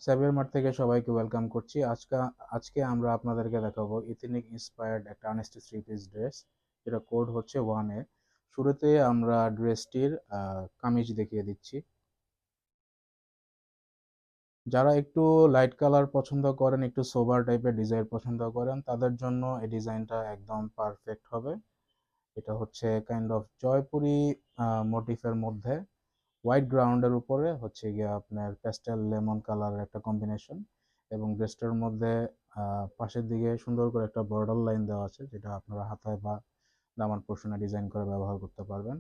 Cyber mart থেকে সবাইকে welcome করছি। আজকে আমরা আপনাদেরকে দেখাবো ইথনিক ইন্সপায়ার্ড একটা আনস্টিচ থ্রি পিস ড্রেস। এটা কোড হচ্ছে 1A। শুরুতে আমরা ড্রেসটির কামিজ দেখিয়ে দিচ্ছি। যারা একটু লাইট কালার পছন্দ করেন, একটু সোবার টাইপের ডিজাইন পছন্দ করেন, তাদের জন্য এই ডিজাইনটা একদম পারফেক্ট হবে। এটা হচ্ছে কাইন্ড অফ জয়পুরি মোটিফের মধ্যে হোয়াইট গ্রাউন্ডের উপরে হচ্ছে গিয়ে আপনার প্যাস্টেল লেমন কালারের একটা কম্বিনেশন, এবং ড্রেসটার মধ্যে পাশের দিকে সুন্দর করে একটা বর্ডার লাইন দেওয়া আছে, যেটা আপনারা হাতায় বা দামান পোর্শনে ডিজাইন করে ব্যবহার করতে পারবেন।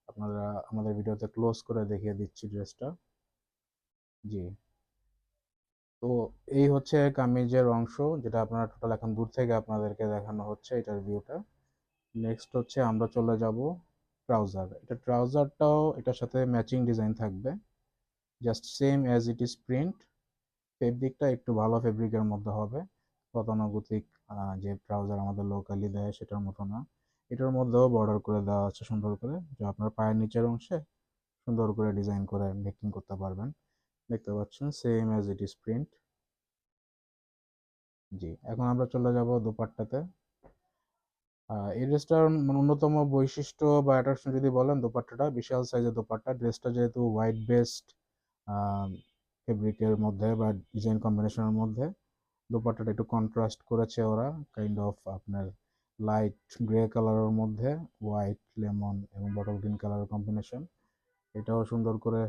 আপনারা আমাদের ভিডিওতে ক্লোজ করে দেখিয়ে দিচ্ছি ড্রেসটা। জি, তো এই হচ্ছে কামিজের অংশ, যেটা আপনারা টোটাল এখন দূর থেকে আপনাদেরকে দেখানো হচ্ছে এটার ভিউটা। নেক্সট হচ্ছে আমরা চলে যাব ট্রাউজার। এটা ট্রাউজারটাও এটার সাথে ম্যাচিং ডিজাইন থাকবে, just same as it is print. ফেব্রিকটা একটু ভালো ফেব্রিকের মধ্যে হবে, গতানুগতিক যে ট্রাউজার আমাদের লোকালি দেয় সেটার মতো না। এটার মধ্যেও বর্ডার করে দেওয়া আছে সুন্দর করে, যা আপনার পায়ের নিচের অংশে সুন্দর করে ডিজাইন করে মেকিং করতে পারবেন। দেখতে পাচ্ছেন same as it is print. জি, এখন আমরা চলে যাব দোপাট্টাতে। এই ড্রেসটার অন্যতম বৈশিষ্ট্য বা অ্যাট্রাকশন যদি বলেন, দোপাট্টাটা বিশাল সাইজের দোপাট্টা। ড্রেসটা যেহেতু হোয়াইট বেস্ট ফেব্রিকের মধ্যে বা ডিজাইন কম্বিনেশনের মধ্যে, দোপাট্টাটা একটু কন্ট্রাস্ট করেছে ওরা, কাইন্ড অফ আপনার লাইট গ্রে কালারের মধ্যে হোয়াইট লেমন এবং বটল গ্রিন কালারের কম্বিনেশন। এটাও সুন্দর করে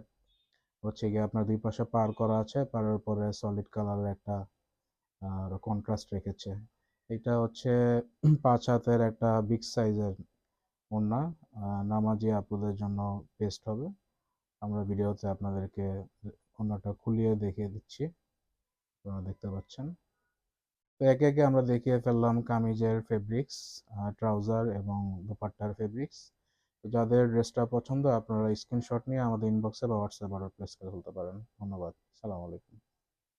হচ্ছে গিয়ে আপনার দুই পাশে পার করা আছে, পারের পরে সলিড কালারের একটা কন্ট্রাস্ট রেখেছে। এটা হচ্ছে 5 হাতের একটা বিগ সাইজের ওড়না, নামাজি আপুদের জন্য বেস্ট হবে। আমরা ভিডিওতে আপনাদেরকে ওড়নাটা খুলিয়ে দেখিয়ে দিচ্ছি, আপনারা দেখতে পাচ্ছেন। তো একে একে আমরা দেখিয়ে ফেললাম কামিজের ফেব্রিক্স, ট্রাউজার এবং দোপাট্টার ফেব্রিক্স। তো যাদের ড্রেসটা পছন্দ, আপনারা স্ক্রিনশট নিয়ে আমাদের ইনবক্সে বা হোয়াটসঅ্যাপে অর্ডার প্লেস করে ফেলতে পারেন। ধন্যবাদ। সালাম আলাইকুম।